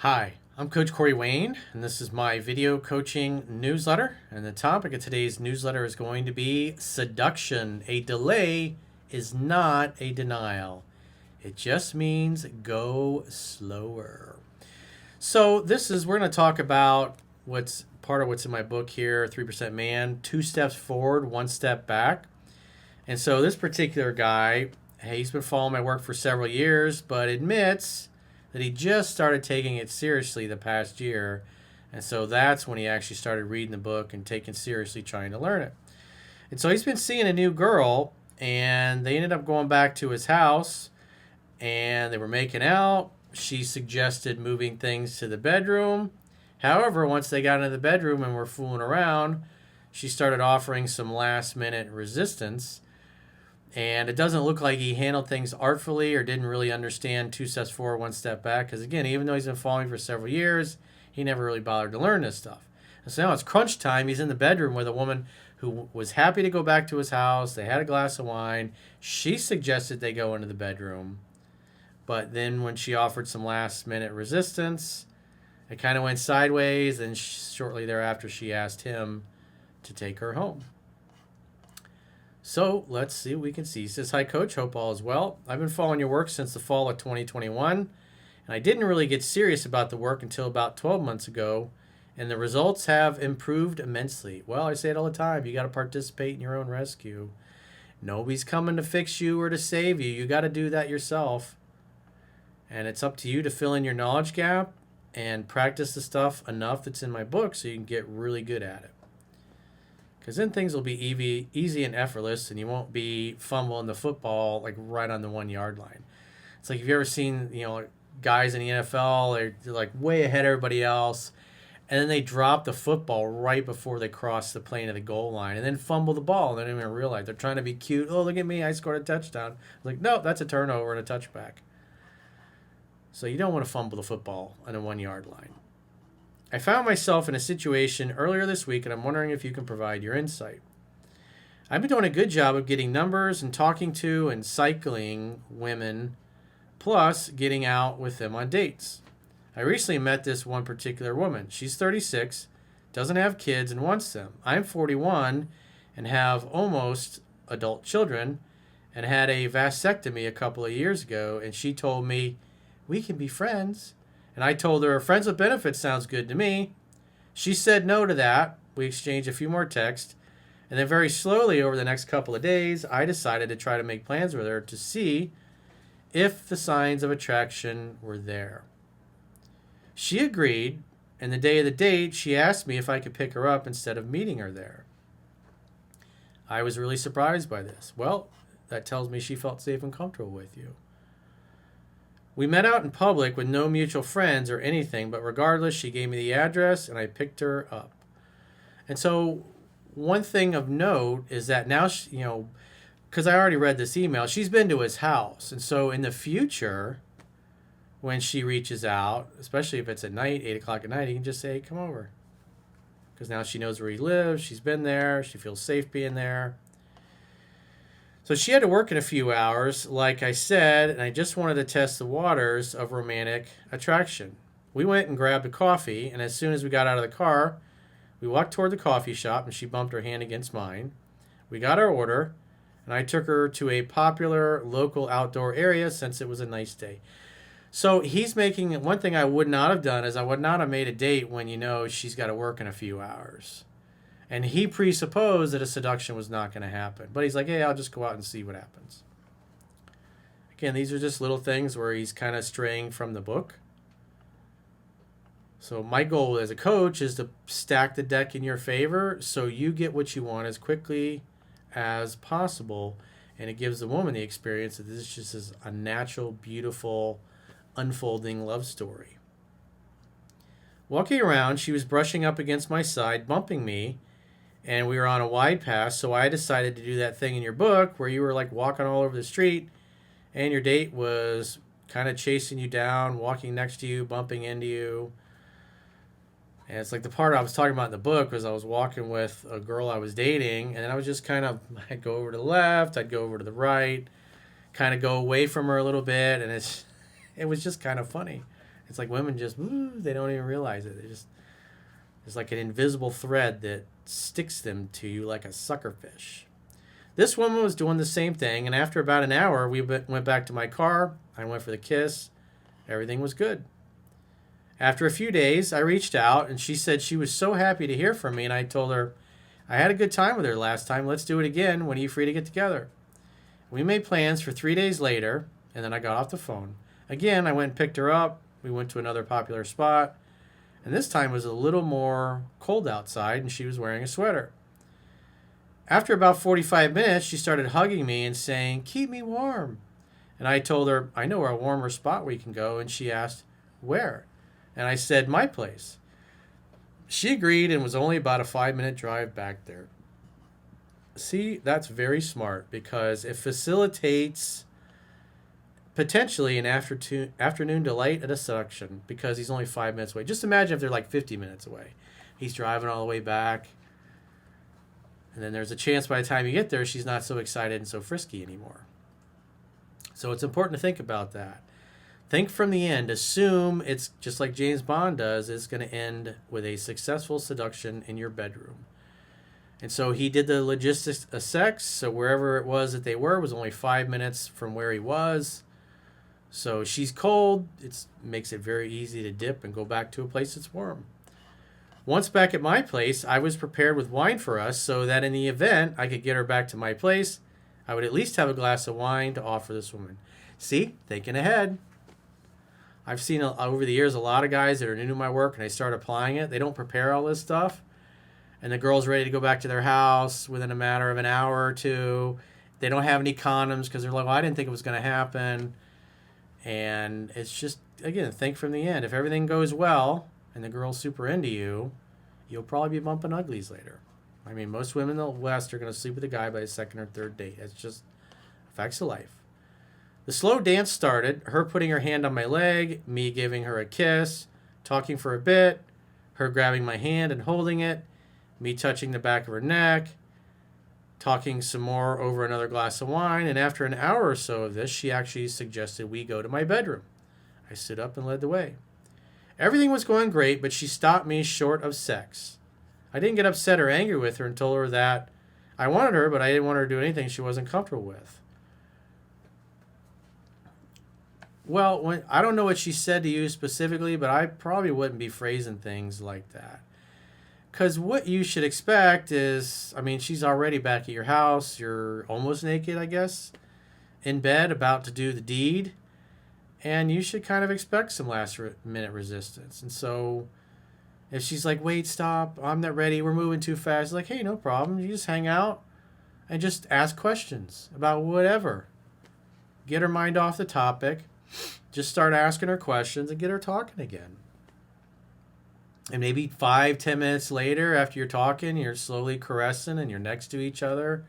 Hi, I'm Coach Corey Wayne, and this is my video coaching newsletter. And the topic of today's newsletter is going to be seduction. A delay is not a denial, it just means go slower. So, we're going to talk about what's part of what's in my book here 3% Man, 2 steps forward, 1 step back. And so, this particular guy, hey, he's been following my work for several years, but admits that he just started taking it seriously the past year. And so that's when he actually started reading the book and taking seriously trying to learn it. And so he's been seeing a new girl, and they ended up going back to his house, and they were making out. She suggested moving things to the bedroom. However, once they got into the bedroom and were fooling around, she started offering some last minute resistance. And it doesn't look like he handled things artfully or didn't really understand 2 steps forward, 1 step back. Because again, even though he's been following for several years, he never really bothered to learn this stuff. And so now it's crunch time. He's in the bedroom with a woman who was happy to go back to his house. They had a glass of wine. She suggested they go into the bedroom. But then when she offered some last minute resistance, it kind of went sideways. And shortly thereafter, she asked him to take her home. So let's see what we can see. He says, "Hi, Coach. Hope all is well. I've been following your work since the fall of 2021, and I didn't really get serious about the work until about 12 months ago, and the results have improved immensely." Well, I say it all the time. You got to participate in your own rescue. Nobody's coming to fix you or to save you. You got to do that yourself. And it's up to you to fill in your knowledge gap and practice the stuff enough that's in my book so you can get really good at it. Because then things will be easy and effortless, and you won't be fumbling the football like right on the 1 yard line. It's like, have you ever seen, guys in the NFL, they're like way ahead of everybody else, and then they drop the football right before they cross the plane of the goal line, and then fumble the ball, and they don't even realize. They're trying to be cute. "Oh, look at me, I scored a touchdown." Like, no, that's a turnover and a touchback. So you don't want to fumble the football on a 1 yard line. I found myself in a situation earlier this week, and I'm wondering if you can provide your insight. I've been doing a good job of getting numbers and talking to and cycling women, plus getting out with them on dates. I recently met this one particular woman. She's 36, doesn't have kids, and wants them. I'm 41 and have almost adult children and had a vasectomy a couple of years ago, and she told me, "We can be friends." And I told her, "Friends with benefits sounds good to me." She said no to that. We exchanged a few more texts. And then very slowly over the next couple of days, I decided to try to make plans with her to see if the signs of attraction were there. She agreed, and the day of the date, she asked me if I could pick her up instead of meeting her there. I was really surprised by this. Well, that tells me she felt safe and comfortable with you. We met out in public with no mutual friends or anything, but regardless, she gave me the address and I picked her up. And so one thing of note is that now, because I already read this email, she's been to his house. And so in the future, when she reaches out, especially if it's at night, 8 o'clock at night, you can just say, "Hey, come over." Because now she knows where he lives. She's been there. She feels safe being there. So she had to work in a few hours, like I said, and I just wanted to test the waters of romantic attraction. We went and grabbed a coffee, and as soon as we got out of the car, we walked toward the coffee shop, and she bumped her hand against mine. We got our order, and I took her to a popular local outdoor area since it was a nice day. So he's making, one thing I would not have done is I would not have made a date when she's got to work in a few hours. And he presupposed that a seduction was not going to happen. But he's like, "Hey, I'll just go out and see what happens." Again, these are just little things where he's kind of straying from the book. So my goal as a coach is to stack the deck in your favor so you get what you want as quickly as possible. And it gives the woman the experience that this just is a natural, beautiful, unfolding love story. Walking around, she was brushing up against my side, bumping me, and we were on a wide pass, so I decided to do that thing in your book where you were like walking all over the street and your date was kind of chasing you down, walking next to you, bumping into you. And it's like the part I was talking about in the book was I was walking with a girl I was dating, and then I was just I'd go over to the left, I'd go over to the right, kind of go away from her a little bit, and it was just kind of funny. It's like women just, they don't even realize it. It's like an invisible thread that sticks them to you like a sucker fish. This woman was doing the same thing, and after about an hour, we went back to my car. I went for the kiss. Everything was good. After a few days, I reached out, and she said she was so happy to hear from me, and I told her, I had a good time with her last time. Let's do it again. When are you free to get together? We made plans for 3 days later, and then I got off the phone. Again, I went and picked her up. We went to another popular spot, and this time it was a little more cold outside, and she was wearing a sweater. After about 45 minutes, she started hugging me and saying, keep me warm. And I told her, I know a warmer spot we can go, and she asked, where? And I said, my place. She agreed and was only about a 5-minute drive back there. See, that's very smart because it facilitates potentially an afternoon delight at a seduction because he's only 5 minutes away. Just imagine if they're like 50 minutes away. He's driving all the way back. And then there's a chance by the time you get there, she's not so excited and so frisky anymore. So it's important to think about that. Think from the end. Assume it's just like James Bond does, it's going to end with a successful seduction in your bedroom. And so he did the logistics of sex. So wherever it was that they were was only 5 minutes from where he was. So she's cold. It makes it very easy to dip and go back to a place that's warm. Once back at my place, I was prepared with wine for us so that in the event I could get her back to my place, I would at least have a glass of wine to offer this woman. See, thinking ahead. I've seen over the years a lot of guys that are new to my work and they start applying it. They don't prepare all this stuff. And the girl's ready to go back to their house within a matter of an hour or two. They don't have any condoms because they're like, well, I didn't think it was going to happen. And it's just, again, think from the end. If everything goes well and the girl's super into you, you'll probably be bumping uglies later. I mean, most women in the West are going to sleep with a guy by the second or third date. It's just facts of life. The slow dance started, her putting her hand on my leg, me giving her a kiss, talking for a bit, her grabbing my hand and holding it, me touching the back of her neck, talking some more over another glass of wine, and after an hour or so of this, she actually suggested we go to my bedroom. I stood up and led the way. Everything was going great, but she stopped me short of sex. I didn't get upset or angry with her and told her that I wanted her, but I didn't want her to do anything she wasn't comfortable with. Well, I don't know what she said to you specifically, but I probably wouldn't be phrasing things like that. Because what you should expect is, I mean, she's already back at your house. You're almost naked, I guess, in bed, about to do the deed. And you should kind of expect some last-minute resistance. And so if she's like, wait, stop, I'm not ready, we're moving too fast, like, hey, no problem. You just hang out and just ask questions about whatever. Get her mind off the topic. Just start asking her questions and get her talking again. And maybe 5-10 minutes later, after you're talking, you're slowly caressing and you're next to each other.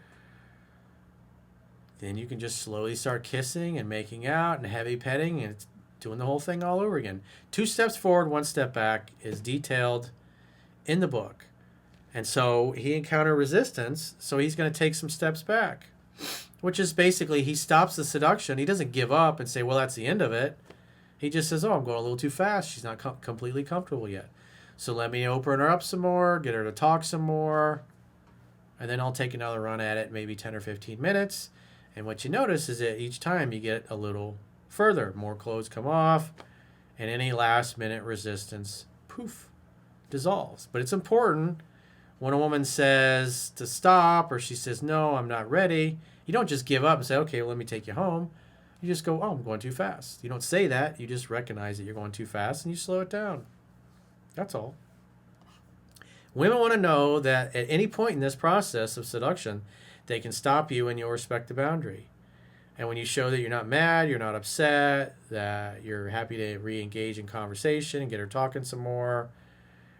Then you can just slowly start kissing and making out and heavy petting, and it's doing the whole thing all over again. 2 steps forward, 1 step back is detailed in the book. And so he encountered resistance, so he's going to take some steps back, which is basically he stops the seduction. He doesn't give up and say, well, that's the end of it. He just says, oh, I'm going a little too fast. She's not completely comfortable yet. So let me open her up some more, get her to talk some more, and then I'll take another run at it, maybe 10 or 15 minutes. And what you notice is that each time you get a little further. More clothes come off, and any last-minute resistance, poof, dissolves. But it's important when a woman says to stop or she says, no, I'm not ready, you don't just give up and say, okay, well, let me take you home. You just go, oh, I'm going too fast. You don't say that. You just recognize that you're going too fast, and you slow it down. That's all. Women want to know that at any point in this process of seduction, they can stop you and you'll respect the boundary. And when you show that you're not mad, you're not upset, that you're happy to re-engage in conversation and get her talking some more,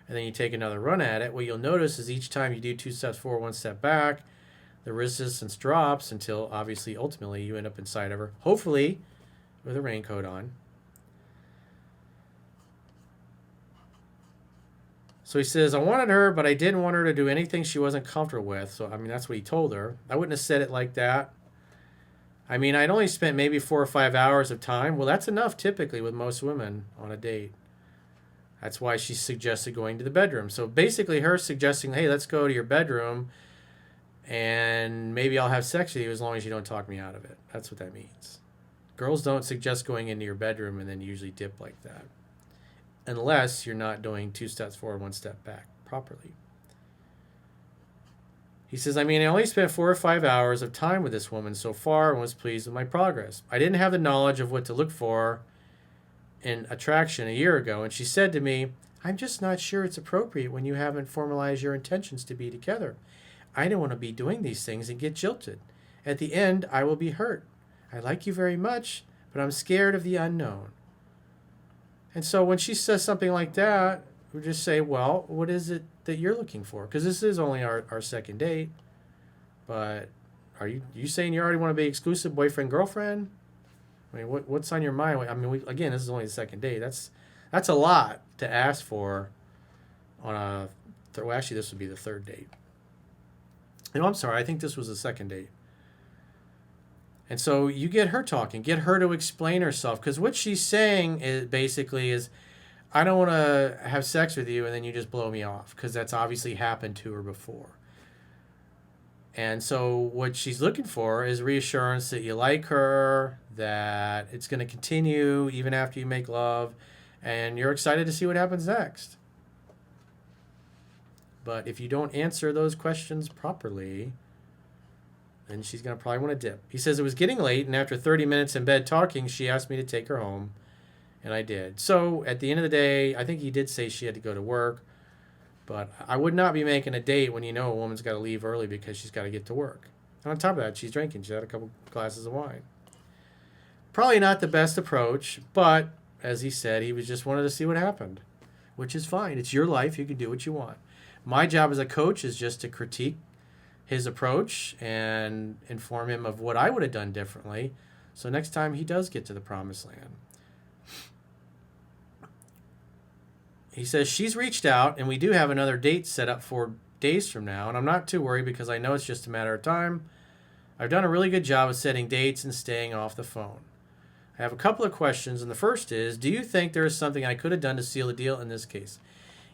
and then you take another run at it, what you'll notice is each time you do 2 steps forward, 1 step back, the resistance drops until, obviously, ultimately, you end up inside of her, hopefully with a raincoat on. So he says, I wanted her, but I didn't want her to do anything she wasn't comfortable with. So, I mean, that's what he told her. I wouldn't have said it like that. I mean, I'd only spent maybe 4 or 5 hours of time. Well, that's enough typically with most women on a date. That's why she suggested going to the bedroom. So basically, her suggesting, hey, let's go to your bedroom and maybe I'll have sex with you as long as you don't talk me out of it. That's what that means. Girls don't suggest going into your bedroom and then usually dip like that, unless you're not doing 2 steps forward, 1 step back properly. He says, I mean, I only spent 4 or 5 hours of time with this woman so far and was pleased with my progress. I didn't have the knowledge of what to look for in attraction a year ago, and she said to me, I'm just not sure it's appropriate when you haven't formalized your intentions to be together. I don't want to be doing these things and get jilted. At the end, I will be hurt. I like you very much, but I'm scared of the unknown. And so when she says something like that, we just say, well, what is it that you're looking for? Because this is only our second date. But are you saying you already want to be exclusive boyfriend, girlfriend? I mean, what's on your mind? I mean, again, this is only the second date. That's a lot to ask for on a... Well, actually, this would be the third date. No, I'm sorry. I think this was the second date. And so you get her talking. Get her to explain herself. Because what she's saying is basically is, I don't want to have sex with you and then you just blow me off. Because that's obviously happened to her before. And so what she's looking for is reassurance that you like her, that it's going to continue even after you make love, and you're excited to see what happens next. But if you don't answer those questions properly, then she's going to probably want to dip. He says it was getting late, and after 30 minutes in bed talking, she asked me to take her home, and I did. So at the end of the day, I think he did say she had to go to work, but I would not be making a date when you know a woman's got to leave early because she's got to get to work. And on top of that, she's drinking. She had a couple glasses of wine. Probably not the best approach, but as he said, he was just wanted to see what happened, which is fine. It's your life. You can do what you want. My job as a coach is just to critique his approach and inform him of what I would have done differently, so next time he does get to the promised land. He says she's reached out, and we do have another date set up 4 days from now, and I'm not too worried because I know it's just a matter of time. I've done a really good job of setting dates and staying off the phone. I have a couple of questions, and the first is, do you think there is something I could have done to seal the deal in this case?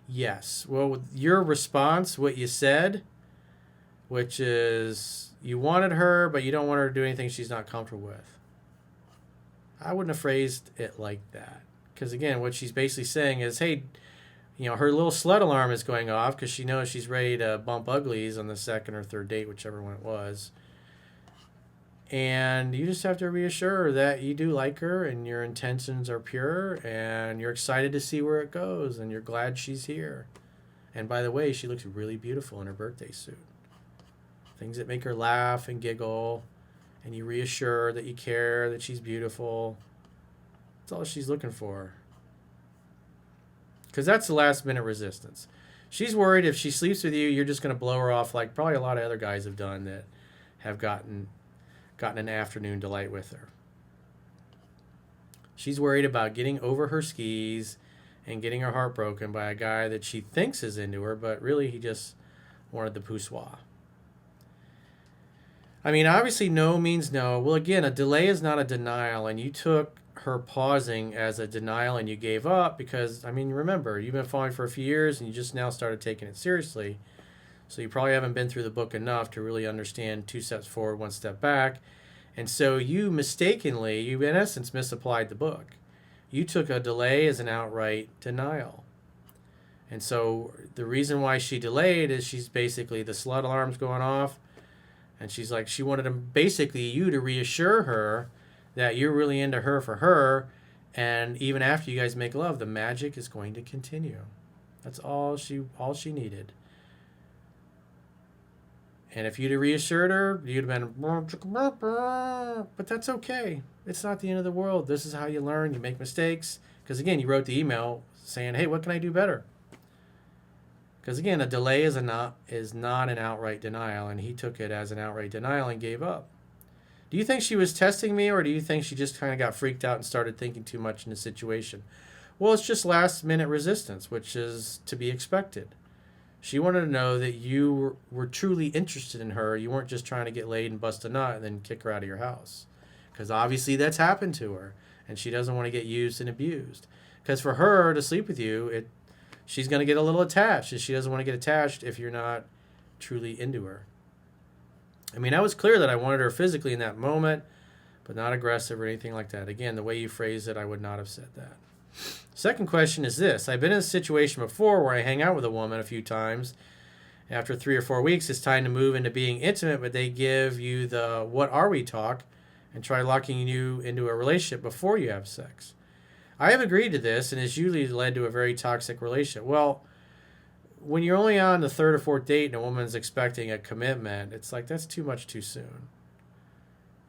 Yes. Well, with your response, what you said, which is you wanted her, but you don't want her to do anything she's not comfortable with. I wouldn't have phrased it like that. Because, again, what she's basically saying is, hey, you know, her little slut alarm is going off because she knows she's ready to bump uglies on the second or third date, whichever one it was. And you just have to reassure her that you do like her and your intentions are pure and you're excited to see where it goes and you're glad she's here. And by the way, she looks really beautiful in her birthday suit. Things that make her laugh and giggle, and you reassure that you care, that she's beautiful. That's all she's looking for. Because that's the last minute resistance. She's worried if she sleeps with you, you're just going to blow her off like probably a lot of other guys have done that have gotten an afternoon delight with her. She's worried about getting over her skis and getting her heart broken by a guy that she thinks is into her, but really he just wanted the poussoir. I mean, obviously no means no. Well, again, a delay is not a denial, and you took her pausing as a denial and you gave up because, I mean, remember, you've been following for a few years and you just now started taking it seriously. So you probably haven't been through the book enough to really understand 2 steps forward, 1 step back. And so you in essence, misapplied the book. You took a delay as an outright denial. And so the reason why she delayed is she's basically, the slut alarm's going off. And she's like, she wanted you to reassure her that you're really into her for her. And even after you guys make love, the magic is going to continue. That's all she needed. And if you'd have reassured her, you'd have been, but that's okay. It's not the end of the world. This is how you learn. You make mistakes. Because again, you wrote the email saying, hey, what can I do better? Because again, a delay is not an outright denial, and he took it as an outright denial and gave up. Do you think she was testing me, or do you think she just kind of got freaked out and started thinking too much in the situation? Well, it's just last-minute resistance, which is to be expected. She wanted to know that you were truly interested in her. You weren't just trying to get laid and bust a nut and then kick her out of your house. because obviously that's happened to her, and she doesn't want to get used and abused. Because for her to sleep with you, she's going to get a little attached, and she doesn't want to get attached if you're not truly into her. I mean, I was clear that I wanted her physically in that moment, but not aggressive or anything like that. Again, the way you phrased it, I would not have said that. Second question is this. I've been in a situation before where I hang out with a woman a few times. After 3 or 4 weeks, it's time to move into being intimate, but they give you the what are we talk and try locking you into a relationship before you have sex. I have agreed to this, and it's usually led to a very toxic relationship. Well, when you're only on the 3rd or 4th date and a woman's expecting a commitment, it's like, that's too much too soon.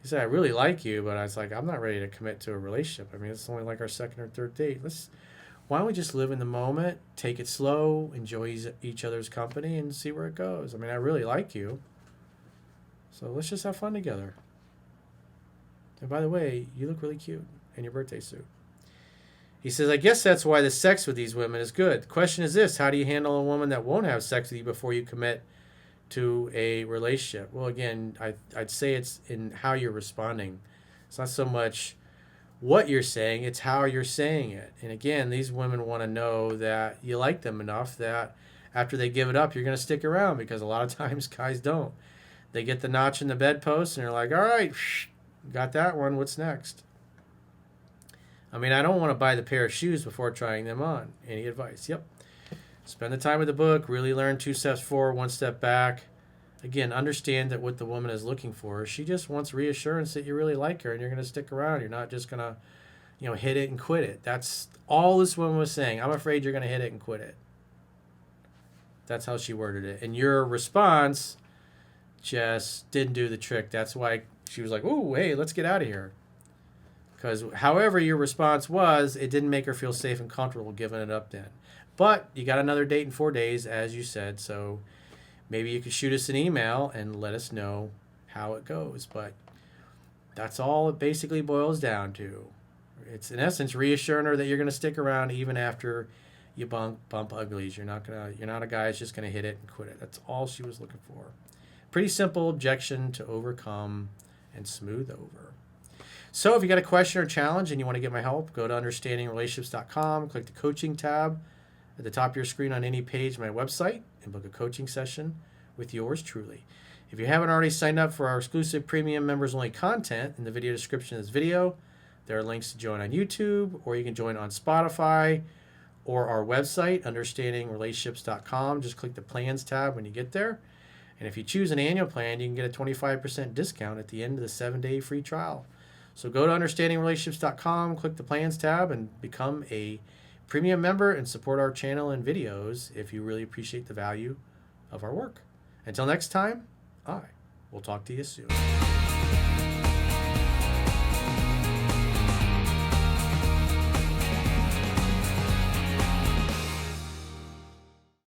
He said, I really like you, but I was like, I'm not ready to commit to a relationship. I mean, it's only like our 2nd or 3rd date. Why don't we just live in the moment, take it slow, enjoy each other's company, and see where it goes. I mean, I really like you, so let's just have fun together. And by the way, you look really cute in your birthday suit. He says, I guess that's why the sex with these women is good. The question is this: how do you handle a woman that won't have sex with you before you commit to a relationship? Well, again, I'd say it's in how you're responding. It's not so much what you're saying, it's how you're saying it. And again, these women want to know that you like them enough that after they give it up, you're going to stick around, because a lot of times guys don't. They get the notch in the bedpost and they're like, all right, got that one, what's next? I mean, I don't want to buy the pair of shoes before trying them on. Any advice? Yep. Spend the time with the book, really learn 2 steps forward, 1 step back. Again, understand that what the woman is looking for, she just wants reassurance that you really like her and you're going to stick around. You're not just going to, hit it and quit it. That's all this woman was saying. I'm afraid you're going to hit it and quit it. That's how she worded it. And your response just didn't do the trick. That's why she was like, oh, hey, let's get out of here. Because however your response was, it didn't make her feel safe and comfortable giving it up then. But you got another date in 4 days, as you said, so maybe you could shoot us an email and let us know how it goes. But that's all it basically boils down to. It's, in essence, reassuring her that you're going to stick around even after you bump uglies. You're not a guy who's just going to hit it and quit it. That's all she was looking for. Pretty simple objection to overcome and smooth over. So if you got a question or challenge and you want to get my help, go to understandingrelationships.com, click the coaching tab at the top of your screen on any page of my website, and book a coaching session with yours truly. If you haven't already signed up for our exclusive premium members only content, in the video description of this video, there are links to join on YouTube, or you can join on Spotify or our website, understandingrelationships.com. Just click the plans tab when you get there. And if you choose an annual plan, you can get a 25% discount at the end of the 7-day free trial. So go to understandingrelationships.com, click the plans tab, and become a premium member and support our channel and videos if you really appreciate the value of our work. Until next time, I will talk to you soon.